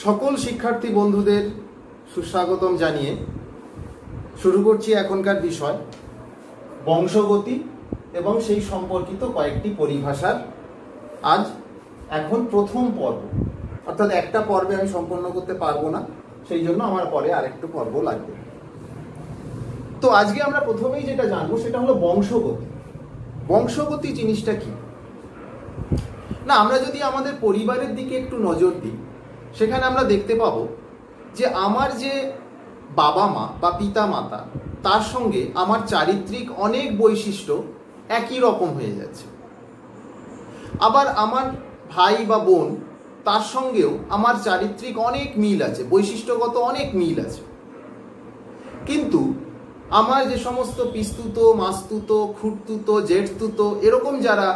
সকল শিক্ষার্থী বন্ধুদের সুস্বাগতম জানিয়ে শুরু করছি এখনকার বিষয় বংশগতি এবং সেই সম্পর্কিত কয়েকটি পরিভাষার আজ এখন প্রথম পর্ব, অর্থাৎ একটা পর্বে আমি সম্পন্ন করতে পারবো না, সেই জন্য আমার পরে আরেকটু পর্ব লাগবে। তো আজকে আমরা প্রথমেই যেটা জানবো সেটা হলো বংশগতি। বংশগতি জিনিসটা কি না, আমরা যদি আমাদের পরিবারের দিকে একটু নজর দিই সেখানে আমরা দেখতে পাবো যে আমার যে বাবা মা বা পিতা মাতা তার সঙ্গে আমার চারিত্রিক অনেক বৈশিষ্ট্য একই রকম হয়ে যাচ্ছে। আবার আমার ভাই বা বোন তার সঙ্গেও আমার চারিত্রিক অনেক মিল আছে, বৈশিষ্ট্যগত অনেক মিল আছে। কিন্তু আমার যে সমস্ত পিস্তুত, মাস্তুত, খুঁড়তুতো, জেঠতুতো এরকম যারা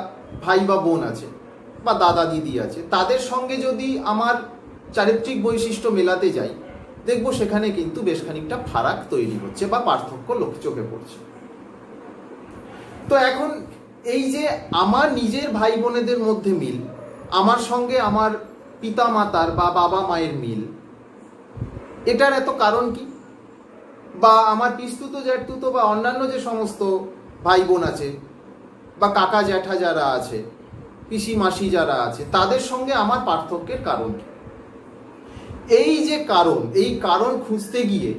ভাই বা বোন আছে বা দাদা দিদি আছে, তাদের সঙ্গে যদি আমার চারিত্রিক বৈশিষ্ট্য মেলাতে যাই দেখবো সেখানে কিন্তু বেশ খানিকটা ফারাক তৈরি হচ্ছে বা পার্থক্য চোখে পড়ছে। তো এখন এই যে আমার নিজের ভাই বোনেদের মধ্যে মিল, আমার সঙ্গে আমার পিতা মাতার বা বাবা মায়ের মিল, এটার এত কারণ কি? বা আমার পিস্তুত, জ্যাঠতুতো বা অন্যান্য যে সমস্ত ভাই বোন আছে বা কাকা জ্যাঠা যারা আছে, পিসি মাসি যারা আছে, তাদের সঙ্গে আমার পার্থক্যের কারণ কি? এই যে কারণ, এই কারণ খুঁজতে গিয়ে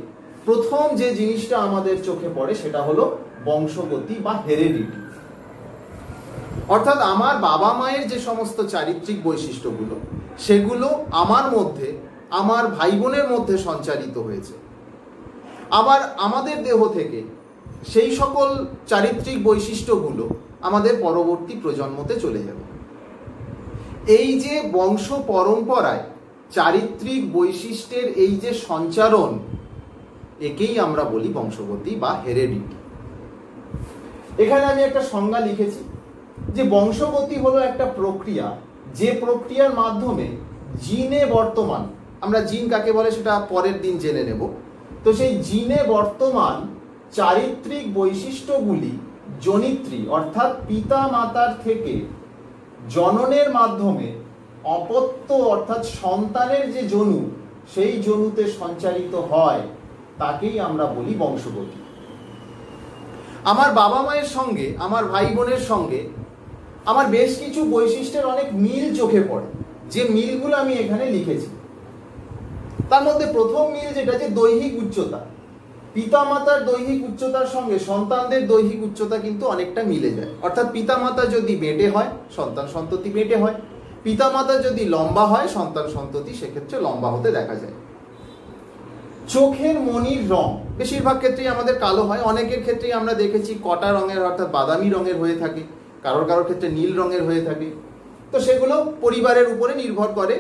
প্রথম যে জিনিসটা আমাদের চোখে পড়ে সেটা হলো বংশগতি বা হেরেডিটি। অর্থাৎ আমার বাবা মায়ের যে সমস্ত চারিত্রিক বৈশিষ্ট্যগুলো সেগুলো আমার মধ্যে, আমার ভাই বোনের মধ্যে সঞ্চারিত হয়েছে। আবার আমাদের দেহ থেকে সেই সকল চারিত্রিক বৈশিষ্ট্যগুলো আমাদের পরবর্তী প্রজন্মতে চলে যাবে। এই যে বংশ পরম্পরায় চারিত্রিক বৈশিষ্ট্যের এই যে সঞ্চারণ, একেই আমরা বলি বংশগতি বা হেরেডিটি। এখানে আমি একটা সংজ্ঞা লিখেছি যে বংশগতি হলো একটা প্রক্রিয়া, যে প্রক্রিয়ার মাধ্যমে জিনে বর্তমান, আমরা জিন কাকে বলে সেটা পরের দিন জেনে নেব, তো সেই জিনে বর্তমান চারিত্রিক বৈশিষ্ট্যগুলি জনিত্রী অর্থাৎ পিতা মাতার থেকে জননের মাধ্যমে অপত্য অর্থাৎ সন্তানের যে জনু, সেই জনুতে সঞ্চারিত হয়, তাকেই আমরা বলি বংশগতি। আমার বাবা মায়ের সঙ্গে, আমার ভাই বোনের সঙ্গে আমার বেশ কিছু বৈশিষ্ট্যের অনেক মিল চোখে পড়ে, যে মিলগুলো আমি এখানে লিখেছি। তার মধ্যে প্রথম মিল যেটা, যে দৈহিক উচ্চতা। পিতা মাতার দৈহিক উচ্চতার সঙ্গে সন্তানদের দৈহিক উচ্চতা কিন্তু অনেকটা মিলে যায়। অর্থাৎ পিতা মাতা যদি বেঁটে হয়, সন্তান সন্ততি বেঁটে হয়। পিতা মাতা যদি লম্বা হয়, সন্তান সন্ততি সেক্ষেত্রে লম্বা হতে দেখা যায়। চোখের মনির রং বেশিরভাগ ক্ষেত্রেই আমাদের কালো হয়, অনেকের ক্ষেত্রেই আমরা দেখেছি কটা রঙের অর্থাৎ বাদামি রঙের হয়ে থাকে, কারোর কারোর ক্ষেত্রে নীল রঙের হয়ে থাকে। তো সেগুলো পরিবারের উপরে নির্ভর করে।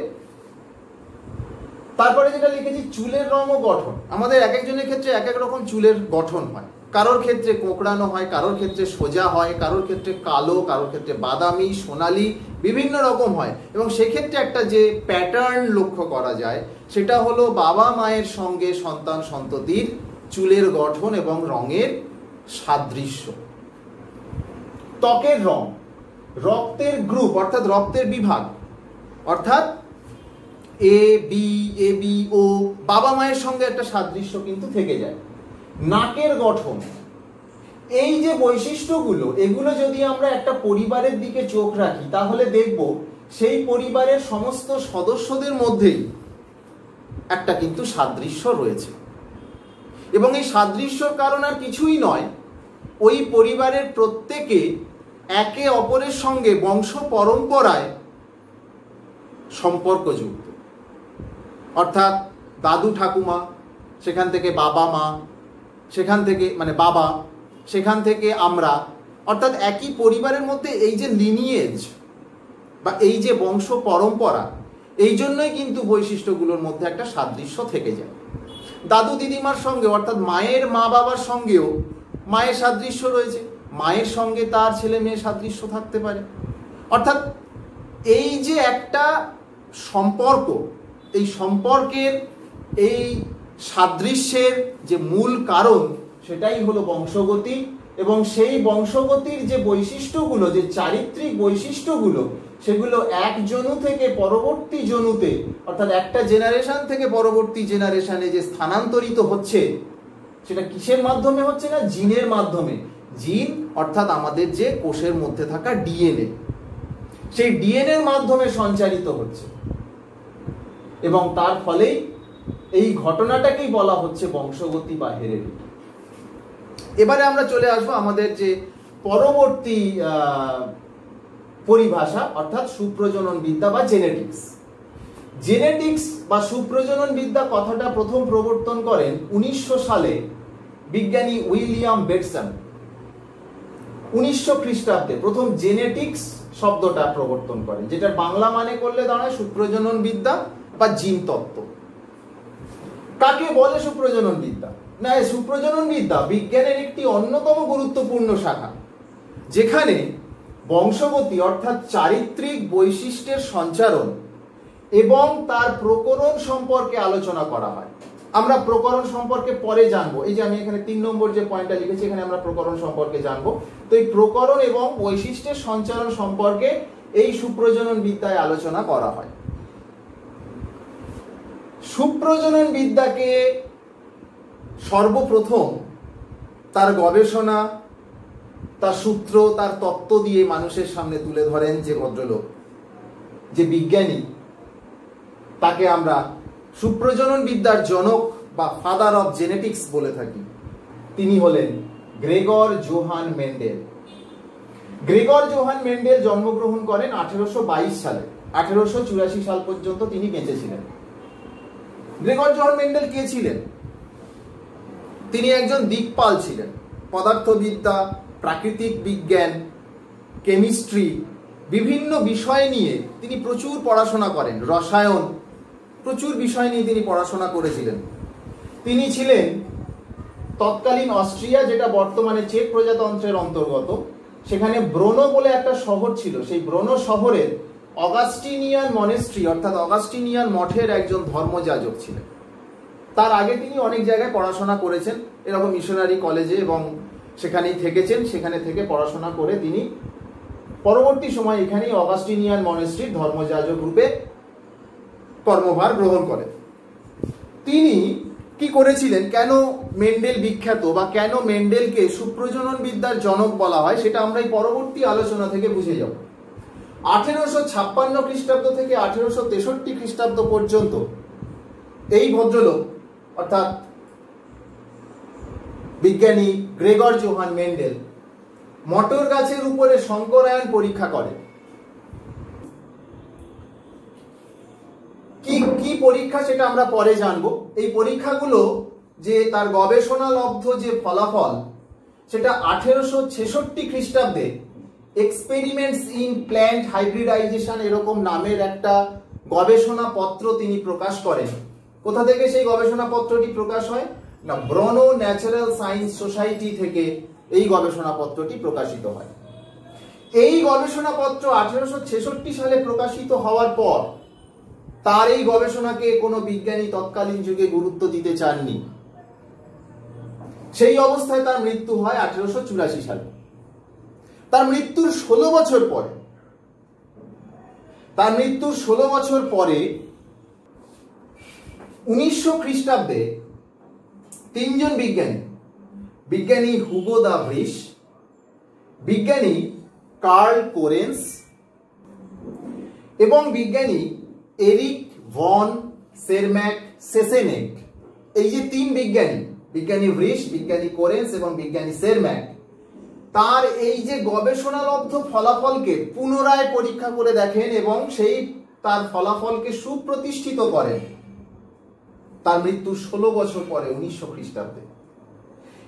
তারপরে যেটা লিখেছি, চুলের রং ও গঠন। আমাদের এক একজনের ক্ষেত্রে এক এক রকম চুলের গঠন হয়, কারোর ক্ষেত্রে কোঁকড়ানো হয়, কারোর ক্ষেত্রে সোজা হয়, কারোর ক্ষেত্রে কালো, কারোর ক্ষেত্রে বাদামি, সোনালি, বিভিন্ন রকম হয়। এবং সেক্ষেত্রে একটা যে প্যাটার্ন লক্ষ্য করা যায় সেটা হলো বাবা মায়ের সঙ্গে সন্তান সন্ততির চুলের গঠন এবং রঙের সাদৃশ্য। ত্বকের রং, রক্তের গ্রুপ অর্থাৎ রক্তের বিভাগ, অর্থাৎ এ বি ও, বাবা মায়ের সঙ্গে একটা সাদৃশ্য কিন্তু থেকে যায়। নাকের গঠন, এই যে বৈশিষ্ট্যগুলো, এগুলো যদি আমরা একটা পরিবারের দিকে চোখ রাখি তাহলে দেখব সেই পরিবারের সমস্ত সদস্যদের মধ্যেই একটা কিন্তু সাদৃশ্য রয়েছে। এবং এই সাদৃশ্যর কারণ আর কিছুই নয়, ওই পরিবারের প্রত্যেকে একে অপরের সঙ্গে বংশ পরম্পরায় সম্পর্কযুক্ত। অর্থাৎ দাদু ঠাকুমা, সেখান থেকে বাবা মা, সেখান থেকে মানে বাবা, সেখান থেকে আমরা, অর্থাৎ একই পরিবারের মধ্যে এই যে লিনিয়েজ বা এই যে বংশ পরম্পরা, এই জন্যই কিন্তু বৈশিষ্ট্যগুলোর মধ্যে একটা সাদৃশ্য থেকে যায়। দাদু দিদিমার সঙ্গে অর্থাৎ মায়ের মা বাবার সঙ্গেও মায়ের সাদৃশ্য রয়েছে, মায়ের সঙ্গে তার ছেলে মেয়ে সাদৃশ্য থাকতে পারে। অর্থাৎ এই যে একটা সম্পর্ক, এই সম্পর্কের এই সাদৃশ্যের যে মূল কারণ সেটাই হলো বংশগতি। এবং সেই বংশগতির যে বৈশিষ্ট্যগুলো, যে চারিত্রিক বৈশিষ্ট্যগুলো, সেগুলো এক জনু থেকে পরবর্তী জনুতে, অর্থাৎ একটা জেনারেশন থেকে পরবর্তী জেনারেশনে যে স্থানান্তরিত হচ্ছে, সেটা কিসের মাধ্যমে হচ্ছে? না, জিনের মাধ্যমে। জিন অর্থাৎ আমাদের যে কোষের মধ্যে থাকা ডিএনএ, সেই ডিএনএ এর মাধ্যমে সঞ্চারিত হচ্ছে, এবং তার ফলেই এই ঘটনাটাকেই বলা হচ্ছে বংশগতি বা হেরেডিটি। এবারে আমরা চলে আসবো আমাদের যে পরবর্তী পরিভাষা, অর্থাৎ সুপ্রজনন বিদ্যা বা জেনেটিক্স। জেনেটিক্স বা সুপ্রজনন বিদ্যা কথাটা প্রথম প্রবর্তন করেন 1900 সালে বিজ্ঞানী উইলিয়াম বেটসন। 1900 খ্রিস্টাব্দে প্রথম জেনেটিক্স শব্দটা প্রবর্তন করেন, যেটার বাংলা মানে করলে দাঁড়ায় সুপ্রজনন বিদ্যা বা জিন তত্ত্ব। কাকে বলে সুপ্রজনন বিদ্যা? না, সুপ্রজনন বিদ্যা বিজ্ঞানের একটি অন্যতম গুরুত্বপূর্ণ শাখা, যেখানে বংশগতি অর্থাৎ চারিত্রিক বৈশিষ্ট্যের সঞ্চারণ এবং তার প্রকরণ সম্পর্কে আলোচনা করা হয়। আমরা প্রকরণ সম্পর্কে পরে জানবো। এই যে আমি এখানে 3 নম্বর যে পয়েন্টটা লিখেছি, এখানে আমরা প্রকরণ সম্পর্কে জানবো। তো এই প্রকরণ এবং বৈশিষ্ট্যের সঞ্চারণ সম্পর্কে এই সুপ্রজনন বিদ্যায় আলোচনা করা হয়। সুপ্রজনন বিদ্যাকে সর্বপ্রথম তার গবেষণা, তার সূত্র, তার তত্ত্ব দিয়ে মানুষের সামনে তুলে ধরেন যে ভদ্রলোক, যে বিজ্ঞানী, তাকে আমরা সুপ্রজনন বিদ্যার জনক বা ফাদার অফ জেনেটিক্স বলে থাকি। তিনি হলেন Gregor Johann Mendel. Gregor Johann Mendel জন্মগ্রহণ করেন 1822 সালে। 1884 সাল পর্যন্ত তিনি বেঁচে ছিলেন। গ্রেগর জোহান মেন্ডেল কে ছিলেন? তিনি একজন দিকপাল ছিলেন। পদার্থবিদ্যা, প্রাকৃতিক বিজ্ঞান, কেমিস্ট্রি, বিভিন্ন বিষয় নিয়ে তিনি প্রচুর পড়াশোনা করেন। রসায়ন, প্রচুর বিষয় নিয়ে তিনি পড়াশোনা করেছিলেন। তিনি ছিলেন তৎকালীন অস্ট্রিয়া, যেটা বর্তমানে চেক প্রজাতন্ত্রের অন্তর্গত, সেখানে ব্রোনো বলে একটা শহর ছিল। সেই ব্রোনো শহরের অগাস্টিনিয়ান মনেস্ট্রি অর্থাৎ অগাস্টিনিয়ান মঠের একজন ধর্মযাজক ছিলেন। তার আগে তিনি অনেক জায়গায় পড়াশোনা করেছেন, এরকম মিশনারি কলেজে, এবং সেখানেই থেকেছেন। সেখানে থেকে পড়াশোনা করে তিনি পরবর্তী সময় এখানেই অগাস্টিনিয়ান মনেস্ট্রির ধর্মযাজক রূপে কর্মভার গ্রহণ করেন। তিনি কি করেছিলেন, কেন মেন্ডেল বিখ্যাত বা কেন মেন্ডেলকে সুপ্রজনন বিদ্যার জনক বলা হয়, সেটা আমরা এই পরবর্তী আলোচনা থেকে বুঝে যাব। 1856 খ্রিস্টাব্দ থেকে 1863 খ্রিস্টাব্দ পর্যন্ত এই ভদ্রলোক অর্থাৎ বিজ্ঞানী গ্রেগর জোহান মেন্ডেল মটর গাছের উপরে শঙ্করায়ন পরীক্ষা করেন। কি পরীক্ষা সেটা আমরা পরে জানবো। এই পরীক্ষাগুলো যে তার গবেষণালব্ধ যে ফলাফল, সেটা 1866 খ্রিস্টাব্দে এক্সপেরিমেন্টস ইন প্ল্যান্ট হাইব্রিডাইজেশন এরকম নামের একটা গবেষণা পত্র তিনি প্রকাশ করেন। কোথা থেকে সেই গবেষণা পত্রটি প্রকাশ হয়? না, ব্রনো ন্যাচারাল সায়েন্স সোসাইটি থেকে এই গবেষণা পত্রটি প্রকাশিত হয়। এই গবেষণা পত্র 1866 সালে প্রকাশিত হওয়ার পর তার এই গবেষণাকে কোনো বিজ্ঞানী তৎকালীন যুগে গুরুত্ব দিতে চাননি। সেই অবস্থায় তার মৃত্যু হয় 1884 সালে। তার মৃত্যুর 16 বছর পরে 1900 খ্রিস্টাব্দে তিনজন বিজ্ঞানী হুগো দা ভ্রিশ, বিজ্ঞানী কার্ল কোরেন্স এবং বিজ্ঞানী এরিক ভন সেরম্যাক সেসেনেক, এই যে তিন বিজ্ঞানী ভ্রিশ, বিজ্ঞানী কোরেন্স এবং বিজ্ঞানী সেরম্যাক, তার এই যে গবেষণালব্ধ ফলাফলকে পুনরায় পরীক্ষা করে দেখেন এবং সেই তার ফলাফলকে সুপ্রতিষ্ঠিত করেন তার মৃত্যুর 16 বছর পরে 1900 খ্রিস্টাব্দে।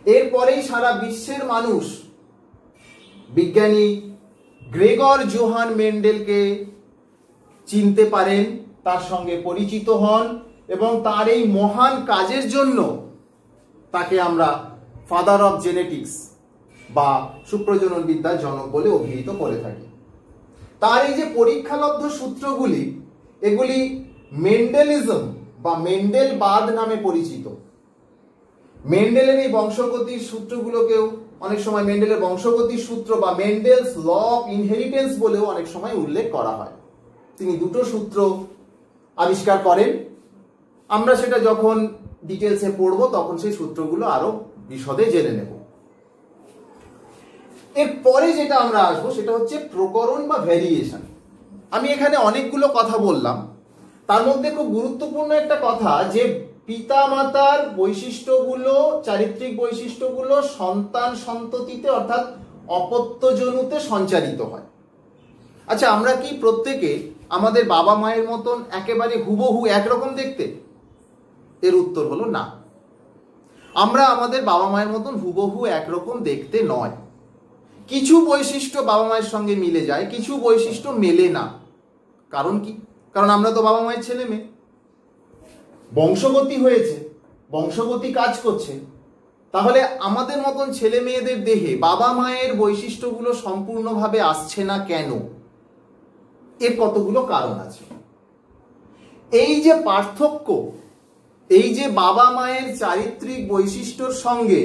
এরপরেই সারা বিশ্বের মানুষ বিজ্ঞানী গ্রেগর জোহান মেন্ডেলকে চিনতে পারেন, তার সঙ্গে পরিচিত হন এবং তার এই মহান কাজের জন্য তাকে আমরা ফাদার অফ জেনেটিক্স বা সুপ্রজনন বিদ্যার জনক বলে অভিহিত করে থাকি। তার এই যে পরীক্ষালব্ধ সূত্রগুলি, এগুলি মেন্ডেলিজম বা মেন্ডেলবাদ নামে পরিচিত। মেন্ডেলের এই বংশগতির সূত্রগুলোকেও অনেক সময় মেন্ডেলের বংশগতির সূত্র বা মেন্ডেলস ল অফ ইনহেরিটেন্স বলেও অনেক সময় উল্লেখ করা হয়। তিনি দুটো সূত্র আবিষ্কার করেন। আমরা সেটা যখন ডিটেলসে পড়বো তখন সেই সূত্রগুলো আরো বিশদে জেনে নেব। এরপরে যেটা আমরা আসবো সেটা হচ্ছে প্রকরণ বা ভ্যারিয়েশন। আমি এখানে অনেকগুলো কথা বললাম, তার মধ্যে খুব গুরুত্বপূর্ণ একটা কথা যে পিতা মাতার বৈশিষ্ট্যগুলো, চারিত্রিক বৈশিষ্ট্যগুলো সন্তান সন্ততিতে অর্থাৎ অপত্যজনুতে সঞ্চারিত হয়। আচ্ছা, আমরা কি প্রত্যেকে আমাদের বাবা মায়ের মতন একেবারে হুবহু একরকম দেখতে? এর উত্তর হলো না। আমরা আমাদের বাবা মায়ের মতন হুবহু একরকম দেখতে নয়। কিছু বৈশিষ্ট্য বাবা মায়ের সঙ্গে মিলে যায়, কিছু বৈশিষ্ট্য মেলে না। কারণ কি? কারণ আমরা তো বাবা মায়ের ছেলে মেয়ে, বংশগতি হয়েছে, বংশগতি কাজ করছে। তাহলে আমাদের মতন ছেলে মেয়েদের দেহে বাবা মায়ের বৈশিষ্ট্যগুলো সম্পূর্ণভাবে আসছে না কেন? এর কতগুলো কারণ আছে। এই যে পার্থক্য, এই যে বাবা মায়ের চারিত্রিক বৈশিষ্ট্যর সঙ্গে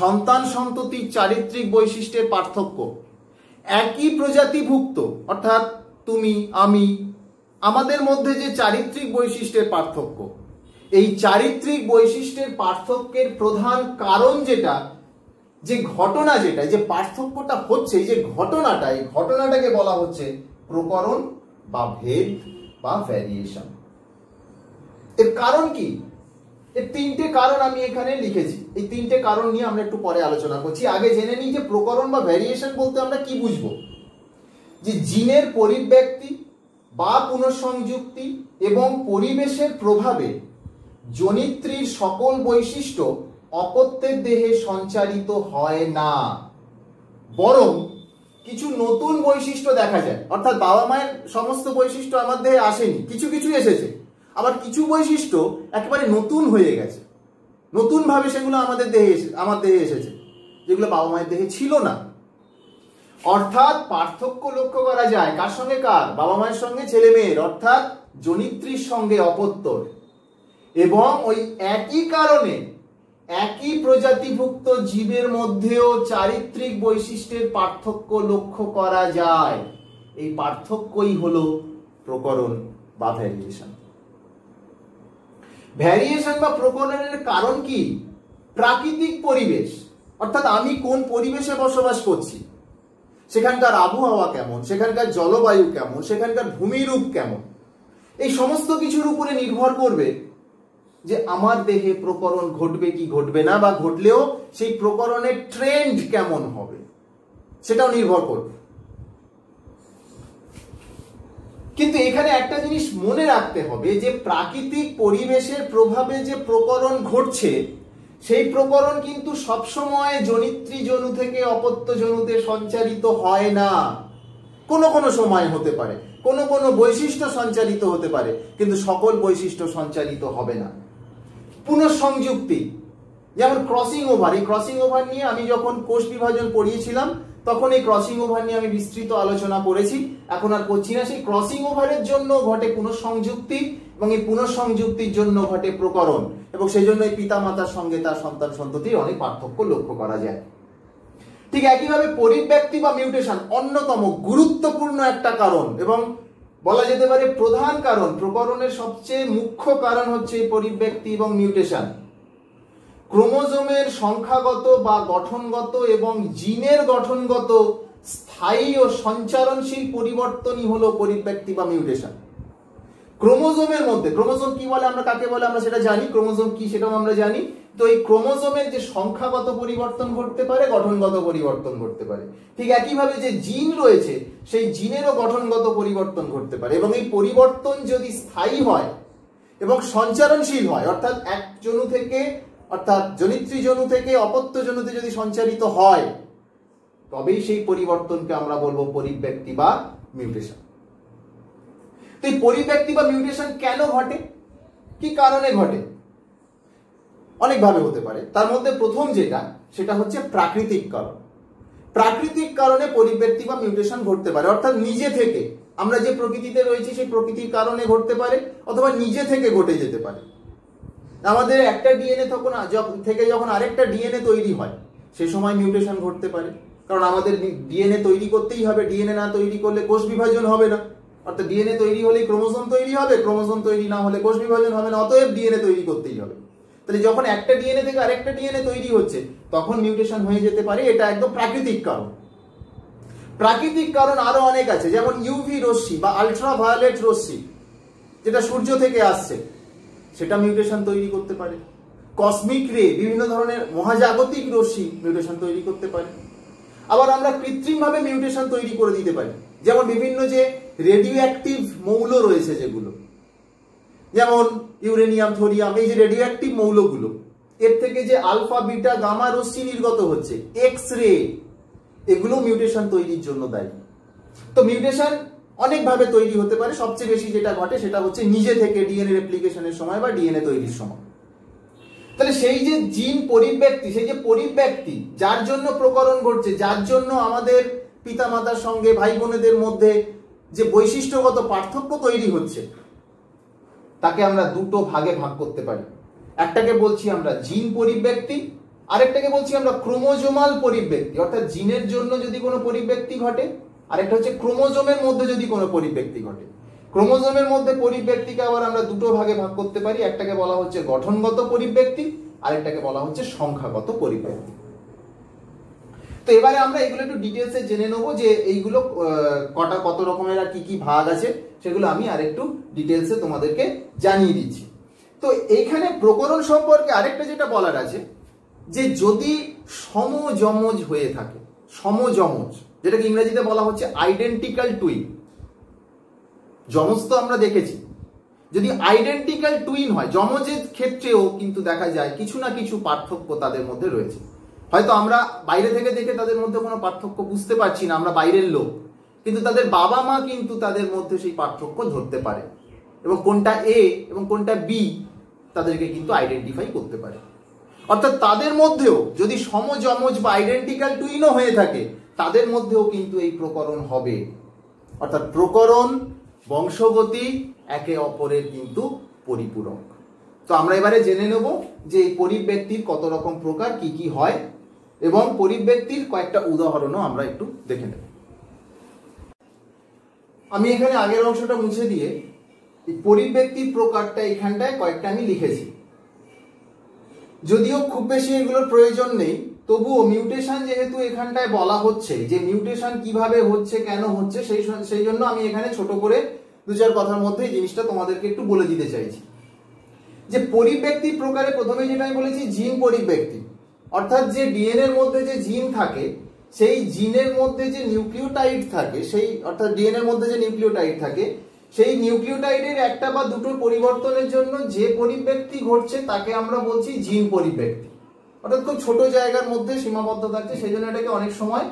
সন্তান সন্ততির চারিত্রিক বৈশিষ্ট্যের পার্থক্য, একই প্রজাতিভুক্ত অর্থাৎ তুমি আমি, আমাদের মধ্যে যে চারিত্রিক বৈশিষ্ট্যের পার্থক্য, এই চারিত্রিক বৈশিষ্ট্যের পার্থক্যের প্রধান কারণ যেটা, যে ঘটনা যেটা, যে পার্থক্যটা হচ্ছে, এই যে ঘটনাটা, এই ঘটনাটাকে বলা হচ্ছে প্রকরণ বা ভেদ বা ভ্যারিয়েশন। এর কারণ কি? এর তিনটে কারণ আমি এখানে লিখেছি। এই তিনটে কারণ নিয়ে আমরা একটু পরে আলোচনা করছি। আগে জেনে নিই যে প্রকরণ বা ভ্যারিয়েশন বলতে আমরা কি বুঝবো। যে জিনের পরিব্যক্তি বা পুনঃসংযুক্তি এবং পরিবেশের প্রভাবে জনিত্রীর সকল বৈশিষ্ট্য অপত্যের দেহে সঞ্চারিত হয় না, বরং কিছু নতুন বৈশিষ্ট্য দেখা যায়। অর্থাৎ বাবা মায়ের সমস্ত বৈশিষ্ট্য আমার দেহে আসেনি, কিছু কিছু এসেছে, আবার কিছু বৈশিষ্ট্য একেবারে নতুন হয়ে গেছে, নতুন ভাবে সেগুলো আমার দেহে এসেছে, যেগুলো বাবা মায়ের দেহে ছিল না। অর্থাৎ পার্থক্য লক্ষ্য করা যায় কার সঙ্গে কার? বাবা মায়ের সঙ্গে ছেলে মেয়ের, অর্থাৎ জনিত্রীর সঙ্গে অপত্যর। এবং ওই একই কারণে একই প্রজাতিভুক্ত জীবের মধ্যেও চারিত্রিক বৈশিষ্ট্যের পার্থক্য লক্ষ্য করা যায়। এই পার্থক্যই হলো প্রকরণ বা ভ্যারিয়েশন। ভ্যারিয়েশন বা প্রকরণের কারণ কি? প্রাকৃতিক পরিবেশ, অর্থাৎ আমি কোন পরিবেশে বসবাস করছি, সেখানকার আবহাওয়া কেমন, সেখানকার জলবায়ু কেমন, সেখানকার ভূমিরূপ কেমন, এই সমস্ত কিছুর উপরে নির্ভর করবে যে আমার দেহে প্রকরণ ঘটবে কি ঘটবে না, বা ঘটলেও সেই প্রকরণের ট্রেন্ড কেমন হবে সেটাও নির্ভর করবে। কিন্তু এখানে একটা জিনিস মনে রাখতে হবে যে প্রাকৃতিক পরিবেশের প্রভাবে যে প্রকরণ ঘটছে, সেই প্রকরণ কিন্তু সবসময় জনিত্রী জনু থেকে অপত্য জনুতে সঞ্চারিত হয় না। কোনো কোনো সময় হতে পারে, কোনো কোনো বৈশিষ্ট্য সঞ্চারিত হতে পারে, কিন্তু সকল বৈশিষ্ট্য সঞ্চারিত হবে না। পুনঃসংযুক্তি, যেমন ক্রসিং ওভার, এই ক্রসিং ওভার নিয়ে আমি যখন কোষ বিভাজন পড়িয়েছিলাম তখন এই ক্রসিং ওভার নিয়ে আমি বিস্তৃত আলোচনা করেছি, এখন আর করছি না। সেই ক্রসিং ওভারের জন্য ঘটে পুনঃসংযুক্তি, এবং এই পুনঃসংযুক্তির জন্য ঘটে প্রকরণ, এবং সেই জন্য এই পিতা মাতার সঙ্গে তার সন্তান সন্ততির অনেক পার্থক্য লক্ষ্য করা যায়। ঠিক একইভাবে পরিব্যক্তি বা মিউটেশন অন্যতম গুরুত্বপূর্ণ একটা কারণ, এবং বলা যেতে পারে প্রধান কারণ। প্রকরণের সবচেয়ে মুখ্য কারণ হচ্ছে পরিব্যক্তি এবং মিউটেশন। ক্রোমোজোমের সংখ্যাগত বা গঠনগত এবং জিনের গঠনগত স্থায়ী ও সঞ্চারণশীল পরিবর্তনই হলো পরিব্যক্তি বা মিউটেশন। ক্রোমোজোমের মধ্যে, ক্রোমোজোম কি বলে, আমরা কাকে বলে আমরা সেটা জানি, ক্রোমোজোম কি সেটাও আমরা জানি। তো এই ক্রোমোজোমের যে সংখ্যাগত পরিবর্তন ঘটতে পারে, গঠনগত পরিবর্তন ঘটতে পারে, ঠিক একইভাবে যে জিন রয়েছে সেই জিনেরও গঠনগত পরিবর্তন ঘটতে পারে। এবং এই পরিবর্তন যদি স্থায়ী হয় এবং সঞ্চারণশীল হয়, অর্থাৎ এক জনু থেকে, অর্থাৎ জনিত্রী জনু থেকে অপত্য জনুতে যদি সঞ্চারিত হয়, তবেই সেই পরিবর্তনকে আমরা বলবো পরিব্যক্তি বা মিউটেশন। তো এই পরিব্যক্তি বা মিউটেশন কেন ঘটে, কি কারণে ঘটে? অনেকভাবে হতে পারে। তার মধ্যে প্রথম যেটা, সেটা হচ্ছে প্রাকৃতিক কারণ। প্রাকৃতিক কারণে পরিব্যক্তি বা মিউটেশন ঘটতে পারে, অর্থাৎ নিজে থেকে, আমরা যে প্রকৃতিতে রয়েছি সেই প্রকৃতির কারণে ঘটতে পারে, অথবা নিজে থেকে ঘটে যেতে পারে। আমাদের একটা ডিএনএ থেকে যখন আরেকটা ডিএনএ তৈরি হয়, সে সময় মিউটেশন ঘটতে পারে, কারণ আমাদের ডিএনএ তৈরি করতেই হবে, ডিএনএ না তৈরি করলে কোষ বিভাজন হবে না, অর্থাৎ ডিএনএ তৈরি হলেই ক্রোমোজোম তৈরি হবে, ক্রোমোজোম তৈরি না হলে কোষ বিভাজন হবে না, অতএব ডিএনএ তৈরি করতেই হবে। তাহলে যখন একটা ডিএনএ থেকে আরেকটা ডিএনএ তৈরি হচ্ছে তখন মিউটেশন হয়ে যেতে পারে, এটা একদম প্রাকৃতিক কারণ। প্রাকৃতিক কারণ আরো অনেক আছে, যেমন ইউভি রশ্মি বা আলট্রাভায়োলেট রশ্মি যেটা সূর্য থেকে আসছে সেটা মিউটেশন তৈরি করতে পারে। কসমিক রে, বিভিন্ন ধরনের মহাজাগতিক রশ্মি মিউটেশন তৈরি করতে পারে। আবার আমরা কৃত্রিমভাবে মিউটেশন তৈরি করে দিতে পারি, যেমন বিভিন্ন যে রেডিও অ্যাক্টিভ মৌল রয়েছে যেগুলো, যেমন ইউরেনিয়াম, থোরিয়াম, এই যে রেডিও অ্যাক্টিভ মৌলগুলো, এর থেকে যে আলফা বিটা গামা রশ্মি নির্গত হচ্ছে, এক্স রে, এগুলো মিউটেশন তৈরির জন্য দায়ী। তো মিউটেশন অনেকভাবে তৈরি হতে পারে, সবচেয়ে বেশি যেটা ঘটে সেটা হচ্ছে নিজে থেকে ডিএনএ রেপ্লিকেশনের সময় বা ডিএনএ তৈরির সময়। তাহলে সেই যে জিন পরিব্যক্তি, সেই যে পরিব্যক্তি যার জন্য প্রকরণ ঘটছে, যার জন্য আমাদের পিতামাতার সঙ্গে ভাই বোনেদের মধ্যে যে বৈশিষ্ট্যগত পার্থক্য তৈরি হচ্ছে, তাকে আমরা দুটো ভাগে ভাগ করতে পারি। একটাকে বলছি আমরা জিন পরিব্যক্তি, আরেকটাকে বলছি আমরা ক্রোমোজোমাল পরিব্যক্তি, অর্থাৎ জিনের জন্য যদি কোনো পরিব্যক্তি ঘটে, আরেকটা হচ্ছে ক্রোমোজোমের মধ্যে যদি কোনো পরিব্যক্তি ঘটে। ক্রোমোজোমের মধ্যে পরিব্যক্তিকে আবার আমরা দুটো ভাগে ভাগ করতে পারি, একটাকে বলা হচ্ছে গঠনগত পরিব্যক্তি, আরেকটাকে বলা হচ্ছে সংখ্যাগত পরিব্যক্তি। তো এবারে আমরা এগুলো একটু ডিটেলসে জেনে নেবো যে এইগুলো কত রকমের আর কি কি ভাগ আছে, সেগুলো আমি আরেকটু ডিটেলসে তোমাদেরকে জানিয়ে দিচ্ছি। তো এইখানে প্রকরণ সম্পর্কে আরেকটা যেটা বলার আছে, যে যদি সমযমজ হয়ে থাকে, সমযমজ যেটাকে ইংরেজিতে বলা হচ্ছে আইডেন্টিক্যাল টুইন, যমজ তো আমরা দেখেছি, যদি আইডেন্টিক্যাল টুইন হয়, যমজের ক্ষেত্রেও কিন্তু দেখা যায় কিছু না কিছু পার্থক্য তাদের মধ্যে রয়েছে। হয়তো আমরা বাইরে থেকে দেখে তাদের মধ্যে কোনো পার্থক্য বুঝতে পারছি না, আমরা বাইরের লোক, কিন্তু তাদের বাবা মা কিন্তু তাদের মধ্যে সেই পার্থক্য ধরতে পারে, এবং কোনটা এ এবং কোনটা বি তাদেরকে কিন্তু আইডেন্টিফাই করতে পারে। অর্থাৎ তাদের মধ্যেও যদি সমযমজ বা আইডেন্টিক্যাল টুইনও হয়ে থাকে, তাদের মধ্যেও কিন্তু এই প্রকরণ হবে। অর্থাৎ প্রকরণ, বংশগতি একে অপরের কিন্তু পরিপূরক। তো আমরা এবারে জেনে নেব যে এই পরিব্যক্তির কত রকম প্রকার, কি কি হয়, এবং পরিব্যক্তির কয়েকটা উদাহরণও আমরা একটু দেখে নেব। আমি এখানে আগের অংশটা মুছে দিয়ে এই পরিব্যক্তির প্রকারটা এখানটায় কয়েকটা আমি লিখেছি, যদিও খুব বেশি এগুলোর প্রয়োজন নেই, তবুও মিউটেশন যেহেতু এখানটায় বলা হচ্ছে, যে মিউটেশন কিভাবে হচ্ছে, কেন হচ্ছে, সেই জন্য আমি এখানে ছোট করে দু চার কথার মধ্যে এই জিনিসটা তোমাদেরকে একটু বলে দিতে চাইছি। যে পরিব্যক্তির প্রকারে প্রথমে যেটা আমি বলেছি জিন পরিব্যক্তি, অর্থাৎ যে ডিএনএ এর মধ্যে যে জিন থাকে, সেই জিনের মধ্যে যে নিউক্লিওটাইড থাকে, সেই অর্থাৎ ডিএনএ এর মধ্যে যে নিউক্লিওটাইড থাকে, সেই নিউক্লিওটাইডের একটা বা দুটোর পরিবর্তনের জন্য যে পরিব্যক্তি ঘটছে তাকে আমরা বলছি জিন পরিব্যক্তি। অর্থাৎ খুব ছোট জায়গার মধ্যে সীমাবদ্ধ থাকছে, সেই জন্য এটাকে অনেক সময়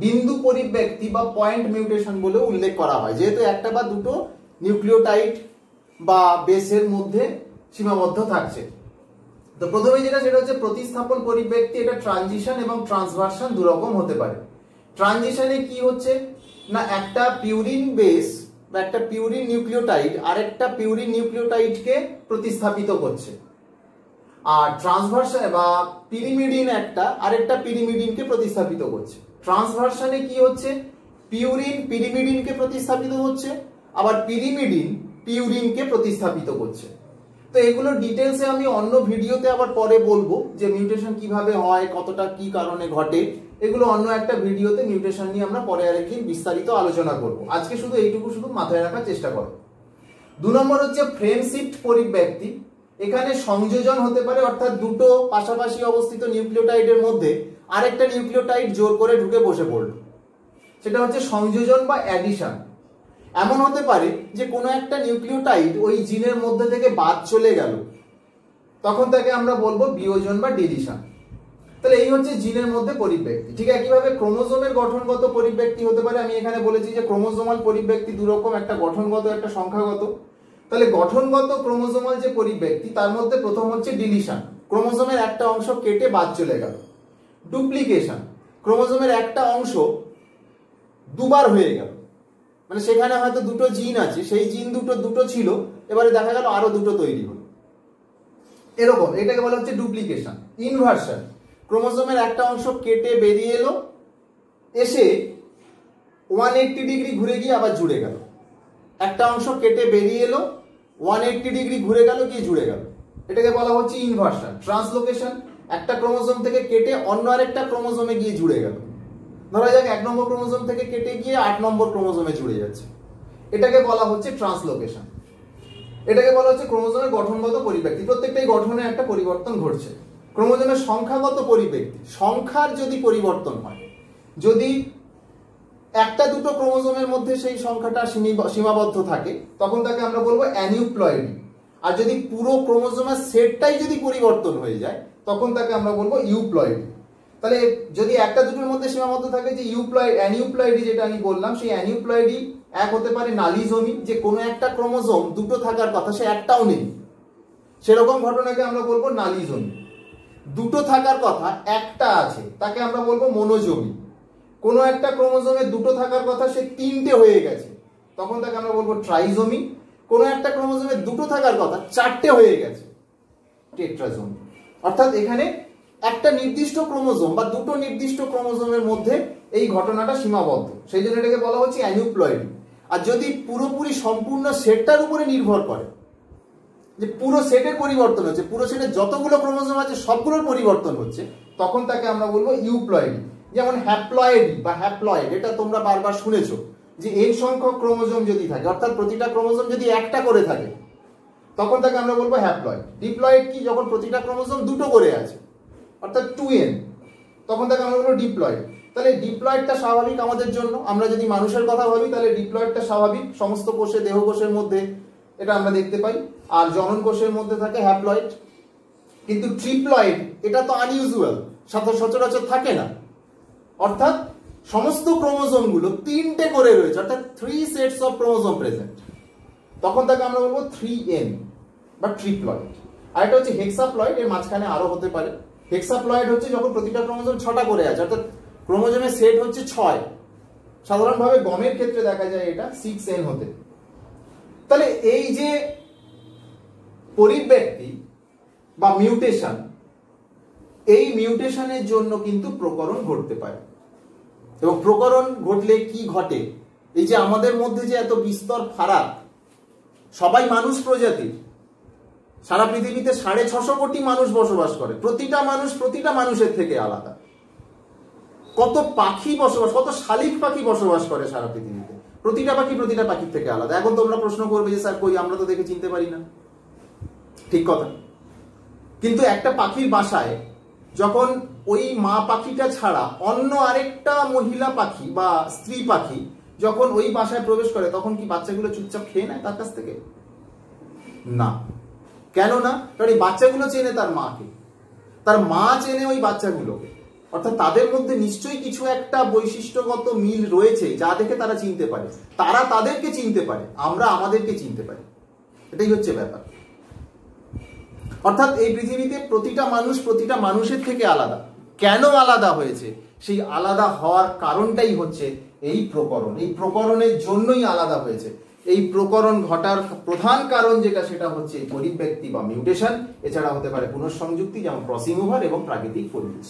বিন্দু পরিব্যক্তি বা পয়েন্ট মিউটেশন বলে উল্লেখ করা হয়, যেহেতু একটা বা দুটো নিউক্লিওটাইড বা বেসের মধ্যে সীমাবদ্ধ থাকছে। তো প্রথমে যেটা, সেটা হচ্ছে প্রতিস্থাপন পরিব্যক্তি। এটা ট্রানজিশন এবং ট্রান্সভার্সন দুরকম হতে পারে। ট্রানজিশনে কি হচ্ছে না, একটা পিউরিন বেস বা একটা পিউরিন নিউক্লিওটাইড আরেকটা পিউরিন নিউক্লিওটাইডকে প্রতিস্থাপিত করছে, আর ট্রান্সভার্সন বা পিরিমিডিন একটা আরেকটা পিরিমিডিনকে প্রতিস্থাপিত করছে। ট্রান্সভার্সনে কি হচ্ছে, পিউরিন পিরিমিডিনকে প্রতিস্থাপিত হচ্ছে, আবার পিরিমিডিন পিউরিনকে প্রতিস্থাপিত করছে। তো এগুলো ডিটেলসে আমি অন্য ভিডিওতে আবার পরে বলবো, যে মিউটেশন কিভাবে হয়, কতটা কি কারণে ঘটে, এগুলো অন্য একটা ভিডিওতে মিউটেশন নিয়ে আমরা পরে আরেকদিন বিস্তারিত আলোচনা করব। আজকে শুধু এইটুকু শুধু মাথায় রাখার চেষ্টা করো। 2 নম্বর হচ্ছে ফ্রেম শিফট পরিব্যক্তি। এখানে সংযোজন হতে পারে, অর্থাৎ দুটো পাশাপাশি অবস্থিত নিউক্লিওটাইডের মধ্যে আরেকটা নিউক্লিওটাইড জোর করে ঢুকে বসে পড়ল, সেটা হচ্ছে সংযোজন বা অ্যাডিশন। এমন হতে পারে যে কোনো একটা নিউক্লিওটাইড ওই জিনের মধ্যে থেকে বাদ চলে গেল, তখন তাকে আমরা বলবো বিয়োজন বা ডিলিশন। তাহলে এই হচ্ছে জিনের মধ্যে পরিব্যক্তি। ঠিক একইভাবে ক্রোমোজোমের গঠনগত পরিব্যক্তি হতে পারে। আমি এখানে বলেছি যে ক্রোমোজোমাল পরিব্যক্তি দুরকম, একটা গঠনগত, একটা সংখ্যাগত। তাহলে গঠনগত ক্রোমোজোমাল যে পরিব্যক্তি, তার মধ্যে প্রথম হচ্ছে ডিলিশন, ক্রোমোজোমের একটা অংশ কেটে বাদ চলে গেল। ডুপ্লিকেশন, ক্রোমোজোমের একটা অংশ দুবার হয়ে গেল, মানে সেখানে হয়তো দুটো জিন আছে, সেই জিন দুটো ছিল, এবারে দেখা গেল আরো দুটো তৈরি হলো, এরকম, এটাকে বলা হচ্ছে ডুপ্লিকেশন। ইনভার্সন, ক্রোমোজোমের একটা অংশ কেটে বেরিয়ে এলো, এসে 180 ডিগ্রি ঘুরে গিয়ে আবার জুড়ে গেল। একটা অংশ কেটে বেরিয়ে এলো, 180 ডিগ্রি ঘুরে গেল, গিয়ে জুড়ে গেল। এটাকে বলা হচ্ছে ইনভার্সন। ট্রান্সলোকেশন, একটা ক্রোমোজোম থেকে কেটে অন্য আরেকটা ক্রোমোজোমে গিয়ে জুড়ে গেল। ধরা যাক 1 নম্বর ক্রোমোজোম থেকে কেটে গিয়ে 8 নম্বর ক্রোমোজোমে জুড়ে যাচ্ছে, এটাকে বলা হচ্ছে ট্রান্সলোকেশন। এটাকে বলা হচ্ছে ক্রোমোজোমের গঠনগত পরিব্যক্তি। প্রত্যেকটাই গঠনে একটা পরিবর্তন ঘটছে। ক্রোমোজোমের সংখ্যাগত পরিব্যক্তি, সংখ্যার যদি পরিবর্তন হয়, যদি একটা দুটো ক্রোমোজোমের মধ্যে সেই সংখ্যাটা সীমাবদ্ধ থাকে, তখন তাকে আমরা বলবো অ্যানিউপ্লয়েডি। আর যদি পুরো ক্রোমোজোমের সেটটাই যদি পরিবর্তন হয়ে যায়, তখন তাকে আমরা বলবো ইউপ্লয়েডি। তাহলে যদি একটা দুটোর মধ্যে সীমাবদ্ধ থাকে, যে অ্যানিউপ্লয়েডি যেটা আমি বললাম, সেই অ্যানিউপ্লয়েডি এক হতে পারে নালিজমি, যে কোনো একটা ক্রোমোজোম দুটো থাকার কথা সে একটাও নেই, সেরকম ঘটনাকে আমরা বলবো নালিজমি। দুটো থাকার কথা একটা আছে, তাকে আমরা বলবো মনোজমি। কোনো একটা ক্রোমোজোমে দুটো থাকার কথা সে তিনটে হয়ে গেছে, তখন তাকে আমরা বলবো ট্রাইজমি। কোনো একটা ক্রোমোজোমে দুটো থাকার কথা চারটে হয়ে গেছে, টেট্রাজমি। অর্থাৎ এখানে একটা নির্দিষ্ট ক্রোমোজোম বা দুটো নির্দিষ্ট ক্রোমোজোমের মধ্যে এই ঘটনাটা সীমাবদ্ধ, সেই জন্য এটাকে বলা হচ্ছে অ্যানিউপ্লয়েডি। আর যদি পুরোপুরি সম্পূর্ণ সেটটার উপরে নির্ভর করে, যে পুরো সেটের পরিবর্তন হচ্ছে, পুরো সেটের যতগুলো ক্রোমোজোম আছে সবগুলোর পরিবর্তন হচ্ছে, তখন তাকে আমরা বলবো ইউপ্লয়েডি। যেমন হ্যাপ্লয়েডি বা হ্যাপ্লয়েড, এটা তোমরা বারবার শুনেছো, যে n সংখ্যক ক্রোমোজোম যদি থাকে, অর্থাৎ প্রতিটা ক্রোমোজোম যদি একটা করে থাকে, তখন তাকে আমরা বলবো হ্যাপ্লয়েড। ডিপ্লয়েড কি? যখন প্রতিটা ক্রোমোজোম দুটো করে আছে, অর্থাৎ 2n, তখন তাকে আমরা বলবো ডিপ্লয়েড। তাহলে ডিপ্লয়েডটা স্বাভাবিক আমাদের জন্য। আমরা যদি মানুষের কথা ভাবি, তাহলে ডিপ্লয়েডটা স্বাভাবিক। সমস্ত কোষে, দেহ কোষের মধ্যে এটা আমরা দেখতে পাই। আর জনন কোষের মধ্যে থাকে হ্যাপ্লয়েড। কিন্তু ট্রিপ্লয়েড, এটা তো আনইউজুয়াল, সচরাচর থাকে না। অর্থাৎ সমস্ত ক্রোমোজোম গুলো তিনটে করে রয়েছে, অর্থাৎ 3 সেটস অফ ক্রোমোজোম প্রেজেন্ট, তখন তাকে আমরা বলবো 3n বা ট্রিপ্লয়েড। আর এটা হচ্ছে হেক্সাপ্লয়েড, এর মাঝখানে আরো হতে পারে। হেক্সাপ্লয়েড হচ্ছে যখন প্রতিটা ক্রোমোজোম 6টা করে আছে, অর্থাৎ ক্রোমোজোমের সেট হচ্ছে 6। সাধারণভাবে গমের ক্ষেত্রে দেখা যায় এটা 6n হতে। তাহলে এই যে পরিব্যক্তি বা মিউটেশন, এই মিউটেশনের জন্য কিন্তু প্রকরণ ঘটতে পারে। এবং প্রকরণ ঘটলে কি ঘটে? এই যে আমাদের মধ্যে যে এত বিস্তর ফারাক, সবাই মানুষ প্রজাতির, সারা পৃথিবীতে 650 কোটি মানুষ বসবাস করে, প্রতিটা মানুষ প্রতিটা মানুষের থেকে আলাদা। কত পাখি বসবাস, কত শালিক পাখি বসবাস করে সারা পৃথিবীতে, প্রতিটা পাখি প্রতিটা পাখির থেকে আলাদা। এখন তোমরা প্রশ্ন করবে যে স্যার কই, আমরা তো দেখে চিনতে পারি না। ঠিক কথা, কিন্তু একটা পাখির বাসায় যখন ওই মা পাখিটা ছাড়া অন্য আরেকটা মহিলা পাখি বা স্ত্রী পাখি যখন ওই বাসায় প্রবেশ করে, তখন কি বাচ্চাগুলো চুপচাপ খেয়ে নেয় তার কাছ থেকে? না। কেন না? কারণ এই বাচ্চাগুলো চেনে তার মাকে, তার মা চেনে ওই বাচ্চাগুলোকে। অর্থাৎ তাদের মধ্যে নিশ্চয়ই কিছু একটা বৈশিষ্ট্যগত মিল রয়েছে, যা দেখে তারা চিনতে পারে। তারা তাদেরকে চিনতে পারে, আমরা আমাদেরকে চিনতে পারি। এটাই হচ্ছে ব্যাপার। অর্থাৎ এই পৃথিবীতে প্রতিটা মানুষ প্রতিটা মানুষের থেকে আলাদা। কেন আলাদা হয়েছে? সেই আলাদা হওয়ার কারণটাই হচ্ছে এই প্রকরণ। এই প্রকরণের জন্যই আলাদা হয়েছে। এই প্রকরণ ঘটার প্রধান কারণ যেটা, সেটা হচ্ছে পরিব্যক্তি বা মিউটেশন। এছাড়া হতে পারে পুনঃসংযুক্তি, যেমন ক্রসিং ওভার এবং প্রাকৃতিক পরিবেশ।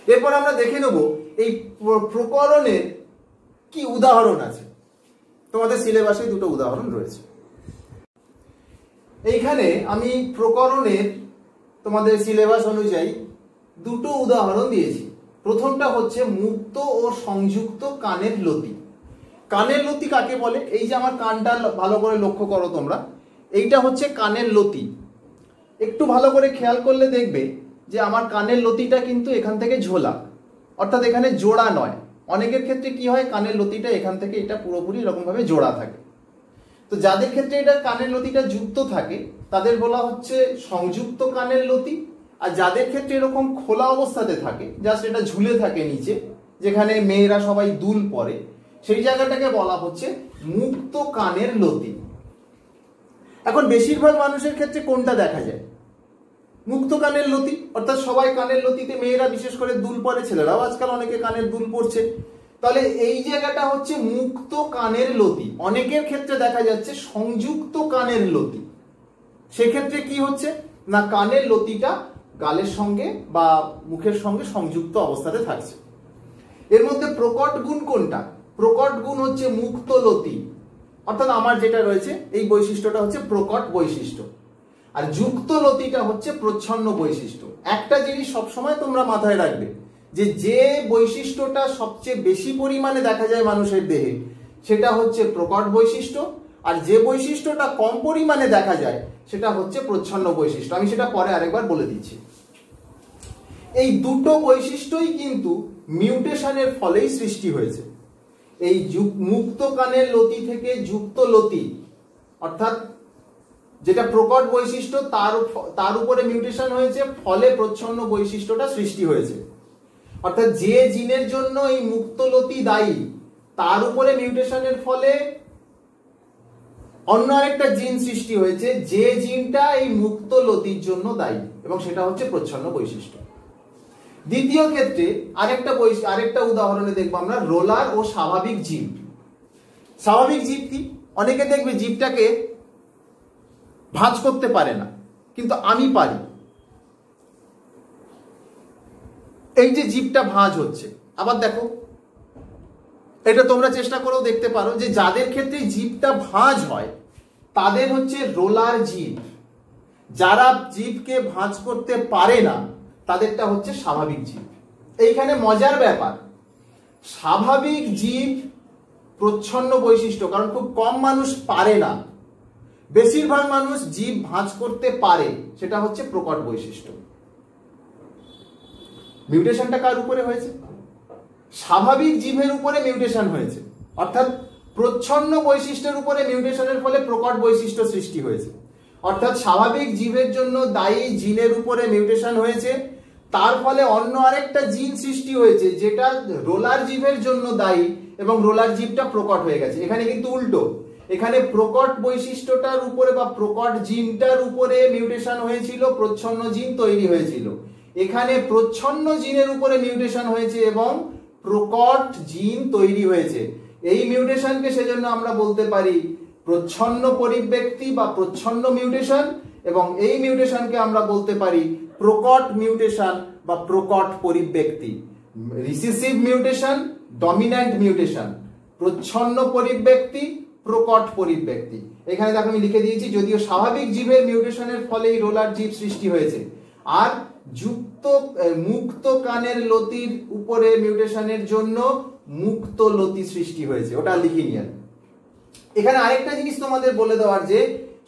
এরপর আমরা দেখে নেব এই প্রকরণের কি উদাহরণ আছে। তোমাদের সিলেবাসে দুটো উদাহরণ রয়েছে। এইখানে আমি প্রকরণের তোমাদের সিলেবাস অনুযায়ী দুটো উদাহরণ দিয়েছি। প্রথমটা হচ্ছে মুক্ত ও সংযুক্ত কানের লতি। কানের লতি কাকে বলে? এই যে আমার কানটা ভালো করে লক্ষ্য করো তোমরা, এইটা হচ্ছে কানের লতি। একটু ভালো করে খেয়াল করলে দেখবে যে আমার কানের লতিটা কিন্তু এখান থেকে ঝোলা, অর্থাৎ এখানে জোড়া নয়। অনেকের ক্ষেত্রে কি হয়, কানের লতিটা এখান থেকে এটা পুরোপুরি এরকম ভাবে জোড়া থাকে। তো যাদের ক্ষেত্রে এটা কানের লতিটা যুক্ত থাকে তাদের বলা হচ্ছে সংযুক্ত কানের লতি। আর যাদের ক্ষেত্রে এরকম খোলা অবস্থাতে থাকে, জাস্ট এটা ঝুলে থাকে নিচে, যেখানে মেয়েরা সবাই দুল পরে, সেই জায়গাটাকে বলা হচ্ছে মুক্ত কানের লতি। এখন বেশিরভাগ মানুষের ক্ষেত্রে কোনটা দেখা যায়? মুক্ত কানের লতি, অর্থাৎ সবাই কানের লতিতে, মেয়েরা বিশেষ করে দুল পরে, ছেলেরাও আজকাল অনেকে কানের দুল পরছে। তাহলে এই জায়গাটা হচ্ছে মুক্ত কানের লতি। অনেকের ক্ষেত্রে দেখা যাচ্ছে সংযুক্ত কানের লতি। সেক্ষেত্রে কি হচ্ছে না, কানের লতিটা গালের সঙ্গে বা মুখের সঙ্গে সংযুক্ত অবস্থাতে থাকছে। এর মধ্যে প্রকট গুণ কোনটা? প্রকট গুণ হচ্ছে মুক্তলতি, অর্থাৎ আমার যেটা রয়েছে এই বৈশিষ্ট্যটা হচ্ছে প্রকট বৈশিষ্ট্য, আর যুক্তলতিটা হচ্ছে প্রচ্ছন্ন বৈশিষ্ট্য। একটা জিনিস সবসময় তোমরা মাথায় রাখবে, যে বৈশিষ্ট্যটা সবচেয়ে বেশি পরিমাণে দেখা যায় মানুষের দেহে সেটা হচ্ছে প্রকট বৈশিষ্ট্য, আর যে বৈশিষ্ট্যটা কম পরিমাণে দেখা যায় সেটা হচ্ছে প্রচ্ছন্ন বৈশিষ্ট্য। আমি সেটা পরে আরেকবার বলে দিচ্ছি। এই দুটো বৈশিষ্ট্যই কিন্তু মিউটেশনের ফলেই সৃষ্টি হয়েছে। এই মুক্ত কানের লতি থেকে যুক্ত লতি, অর্থাৎ যেটা প্রকট বৈশিষ্ট্য তার উপরে মিউটেশন হয়েছে, ফলে প্রচ্ছন্ন বৈশিষ্ট্যটা সৃষ্টি হয়েছে। অর্থাৎ যে জিনের জন্য এই মুক্তলতি দায়ী তার উপরে মিউটেশনের ফলে অন্য আরেকটা জিন সৃষ্টি হয়েছে, যে জিনটা এই মুক্তলতির জন্য দায়ী, এবং সেটা হচ্ছে প্রচ্ছন্ন বৈশিষ্ট্য। দ্বিতীয় ক্ষেত্রে আরেকটা উদাহরণে দেখবো আমরা রোলার ও স্বাভাবিক জীব। স্বাভাবিক জীব কি? অনেকে দেখবে জীবটাকে ভাঁজ করতে পারে না, কিন্তু আমি পারি। এই যে জীবটা ভাঁজ হচ্ছে, আবার দেখো এটা তোমরা চেষ্টা করেও দেখতে পারো যে যাদের ক্ষেত্রে জীবটা ভাঁজ হয় তাদের হচ্ছে রোলার জীব, যারা জীবকে ভাঁজ করতে পারে না তাদেরটা হচ্ছে স্বাভাবিক জীব। এইখানে মজার ব্যাপার, স্বাভাবিক জীব প্রচ্ছন্ন বৈশিষ্ট্য, কারণ খুব কম মানুষ পারে না, বেশিরভাগ মানুষ জীব ভাঁজ করতে পারে, সেটা হচ্ছে প্রকট বৈশিষ্ট্য। মিউটেশনটা কার উপরে হয়েছে? স্বাভাবিক জীবের উপরে মিউটেশন হয়েছে, অর্থাৎ প্রচ্ছন্ন বৈশিষ্ট্যের উপরে মিউটেশনের ফলে প্রকট বৈশিষ্ট্য সৃষ্টি হয়েছে। অর্থাৎ স্বাভাবিক জীবের জন্য দায়ী জিনের উপরে মিউটেশন হয়েছে, তার ফলে অন্য আরেকটা জিন সৃষ্টি হয়েছে যেটা রোলার জীবের জন্য দায়ী, এবং রোলার জীবটা প্রকট হয়ে গেছে। এখানে কিন্তু উল্টো, এখানে প্রকট বৈশিষ্ট্যটার উপরে বা প্রকট জিনটার উপরে মিউটেশন হয়েছিল, প্রচ্ছন্ন জিন তৈরি হয়েছিল। এখানে প্রচ্ছন্ন জিনের উপরে মিউটেশন হয়েছে এবং প্রকট জিন তৈরি হয়েছে। এই মিউটেশনকে সেজন্য আমরা বলতে পারি প্রচ্ছন্ন পরিব্যক্তি বা প্রচ্ছন্ন মিউটেশন, এবং এই মিউটেশনকে আমরা বলতে পারি প্রকট মিউটেশন বা প্রকট পরিব্যক্তি। রিসিসিভ মিউটেশন, ডমিন্যান্ট মিউটেশন, প্রচ্ছন্ন পরিব্যক্তি, প্রকট পরিব্যক্তি। এখানে দেখো আমি লিখে দিয়েছি, যদিও স্বাভাবিক জীবের মিউটেশনের ফলেই রোলার জীব সৃষ্টি হয়েছে, আর মুক্ত কানের লতির উপরে মিউটেশনের জন্য মুক্ত লতি সৃষ্টি হয়েছে, ওটা লিখিনি। আর এখানে আরেকটা জিনিস তোমাদের বলে দেওয়ার, যে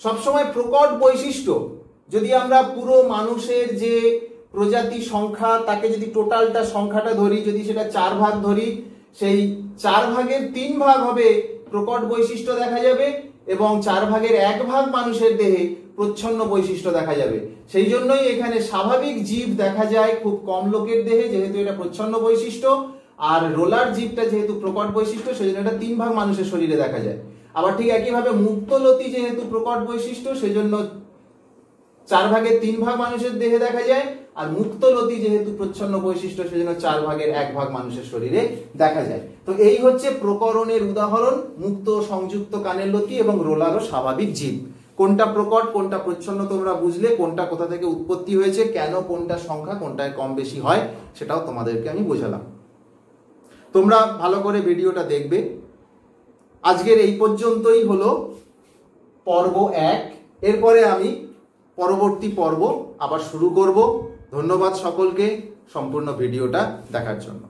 সবসময় প্রকট বৈশিষ্ট্য যদি আমরা পুরো মানুষের যে প্রজাতি সংখ্যা, তাকে যদি টোটালটা সংখ্যাটা ধরি, যদি সেটা 4 ভাগ ধরি, সেই 4 ভাগের 3 ভাগ হবে প্রকট বৈশিষ্ট্য দেখা যাবে, এবং 4 ভাগের 1 ভাগ মানুষের দেহে প্রচ্ছন্ন বৈশিষ্ট্য দেখা যাবে। সেই জন্যই এখানে স্বাভাবিক জীব দেখা যায় খুব কম লোকের দেহে, যেহেতু এটা প্রচ্ছন্ন বৈশিষ্ট্য, আর রোলার জীবটা যেহেতু প্রকট বৈশিষ্ট্য সেজন্য এটা 3 ভাগ মানুষের শরীরে দেখা যায়। আবার ঠিক একইভাবে মুক্তলতি যেহেতু প্রকট বৈশিষ্ট্য সেজন্য 4 ভাগের 3 ভাগ মানুষের দেহে দেখা যায়, আর মুক্তলতি যেহেতু প্রচ্ছন্ন বৈশিষ্ট্য সেজন্য 4 ভাগের 1 ভাগ মানুষের শরীরে দেখা যায়। তো এই হচ্ছে প্রকরণের উদাহরণ, মুক্ত সংযুক্ত কানের লতি এবং রোলার ও স্বাভাবিক জীব। কোনটা প্রকট কোনটা প্রচ্ছন্ন তোমরা বুঝলে, কোনটা কোথা থেকে উৎপত্তি হয়েছে, কেন কোনটা সংখ্যা কোনটায় কম বেশি হয় সেটাও তোমাদেরকে আমি বোঝালাম। তোমরা ভালো করে ভিডিওটা দেখবে। আজকের এই পর্যন্তই হলো পর্ব 1। এরপরে আমি পরবর্তী পর্ব আবার শুরু করব। ধন্যবাদ সকলকে সম্পূর্ণ ভিডিওটা দেখার জন্য।